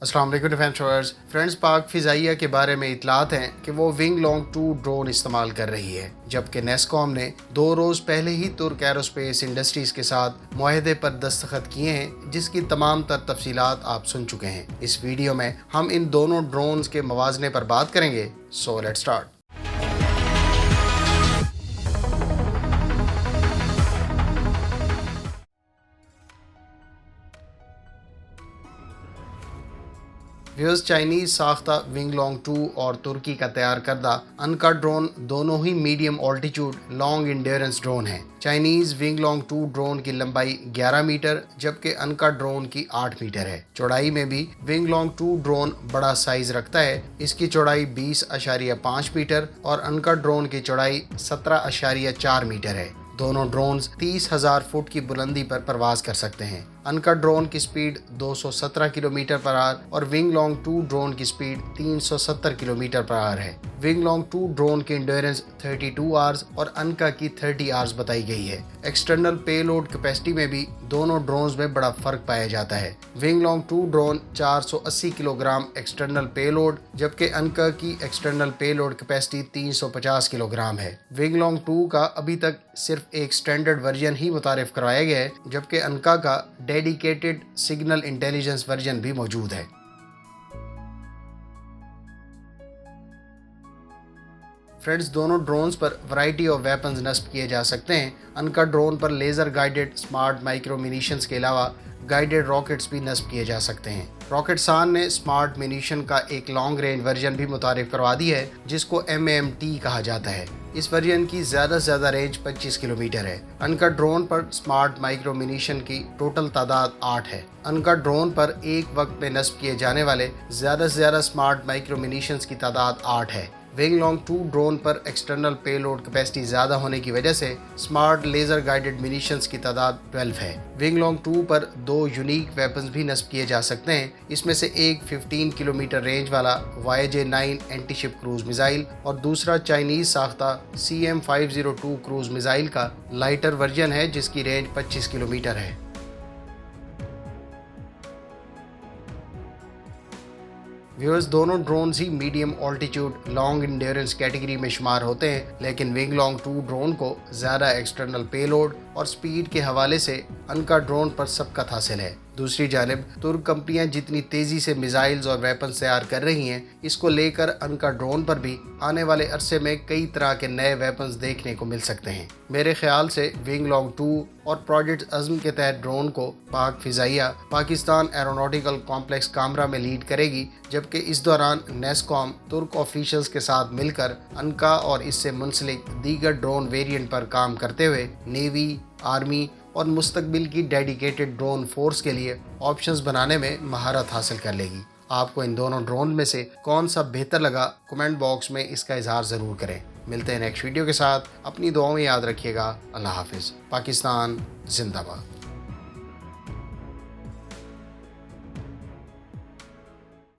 अस्सलाम वालेकुम defence viewers. Friends, पाक फ़िज़ाइया के बारे में इतलात हैं कि वो विंग लॉन्ग 2 ड्रोन इस्तेमाल कर रही है, जबकि नेस्कॉम ने 2 रोज़ पहले ही तुर्क एरोस्पेस इंडस्ट्रीज़ के साथ मुआहदे पर दस्तखत किए हैं, जिसकी तमाम तर तफसीलात आप सुन चुके हैं। इस वीडियो में हम इन दोनों ड्रोन्स के मवाज़ने पर बात करेंगे। So let's start. Viewers, Chinese साख्ता विंग लॉन्ग 2 और तुर्की का तैयार करदा अनका ड्रोन दोनों ही medium altitude long endurance drone हैं। चाइनीज़ विंग लॉन्ग 2 ड्रोन की लंबाई 11 मीटर जबकि अनका ड्रोन की 8 मीटर है। चौड़ाई में भी विंग लॉन्ग 2 ड्रोन बड़ा साइज रखता है। इसकी चौड़ाई 20.5 मीटर और अनका ड्रोन की चौड़ाई 17.4 मीटर है। दोनों ड्रोन्स 30,000 फुट की बुलंदी पर परवाज कर सकते हैं। अनका ड्रोन की स्पीड 217 किलोमीटर पर आवर और विंग लॉन्ग 2 ड्रोन की स्पीड 370 किलोमीटर पर आवर है। विंग लॉन्ग 2 ड्रोन की एंड्योरेंस 32 आवर्स और अनका की 30 आवर्स बताई गई है। एक्सटर्नल पेलोड कैपेसिटी में भी दोनों ड्रोन्स में बड़ा फर्क पाया जाता है। Wing Loong 2 drone 480 kilogram external payload जबकि अनका की एक्सटर्नल पेलोड कैपेसिटी 350 किलोग्राम है। विंग लॉन्ग 2 का अभी तक सिर्फ एक स्टैंडर्ड वर्जन ही मुतारिफ करवाया गया है, जबकि अनका का डेडिकेटेड सिग्नल इंटेलिजेंस वर्जन भी मौजूद है। फ्रेंड्स, दोनों ड्रोन्स पर वैरायटी ऑफ वेपन्स नस्ब किए जा सकते हैं। अनका ड्रोन पर लेज़र गाइडेड स्मार्ट माइक्रो मिनीशंस के अलावा गाइडेड रॉकेट्स भी नस्ब किए जा सकते हैं। रॉकेटसान ने स्मार्ट मिनीशन का एक लॉन्ग रेंज वर्जन भी मुतारिफ करवा दी है, जिसको MAMT कहा जाता है। इस वर्जन की ज़्यादा से ज़्यादा रेंज 25 किलोमीटर है। अनका ड्रोन पर स्मार्ट माइक्रो मिनीशन की टोटल तादाद 8 है। अनका ड्रोन पर एक वक्त में नस्ब किए जाने वाले ज़्यादा से ज़्यादा स्मार्ट माइक्रो मिनीशंस की तादाद 8 है। विंग लॉन्ग 2 ड्रोन पर एक्सटर्नल पेलोड कैपेसिटी ज़्यादा होने की वजह से स्मार्ट लेज़र गाइडेड मिनीशंस की तादाद 12 है। विंग लॉन्ग 2 पर 2 यूनिक वेपन्स भी नस्ब किए जा सकते हैं। इसमें से एक 15 किलोमीटर रेंज वाला YJ-9 एंटीशिप क्रूज मिसाइल और दूसरा चाइनीज़ साख्ता CM-502 क्रूज मिसाइल का लाइटर वर्जन है, जिसकी रेंज 25 किलोमीटर है। व्यूअर्स, दोनों ड्रोन्स ही medium altitude long endurance category में शुमार होते हैं, लेकिन विंग लॉन्ग 2 ड्रोन को ज़्यादा एक्सटर्नल पेलोड और स्पीड के हवाले से अनका ड्रोन पर सबकत हासिल है। दूसरी जानिब तुर्क कंपनियां जितनी तेज़ी से मिसाइल्स और वेपन तैयार कर रही हैं, इसको लेकर अनका ड्रोन पर भी आने वाले अरसे में कई तरह के नए वेपन्स देखने को मिल सकते हैं। मेरे ख्याल से विंग लॉन्ग 2 और प्रोजेक्ट अज़्म के तहत ड्रोन को पाक फ़िज़ाइया पाकिस्तान एरोनॉटिकल कॉम्प्लेक्स कामरा में लीड करेगी, जबकि इस दौरान नेस्कॉम तुर्क ऑफिशियल्स के साथ मिलकर अनका और इससे मुंसलिक दीगर ड्रोन वेरिएंट पर काम करते हुए नेवी, आर्मी और मुस्तकबिल की डेडिकेटेड ड्रोन फोर्स के लिए ऑप्शंस बनाने में महारत हासिल कर लेगी। आपको इन दोनों ड्रोन में से कौन सा बेहतर लगा, कमेंट बॉक्स में इसका इजहार ज़रूर करें। मिलते हैं नेक्स्ट वीडियो के साथ। अपनी दुआओं में याद रखिएगा। अल्लाह हाफिज़। पाकिस्तान जिंदाबाद।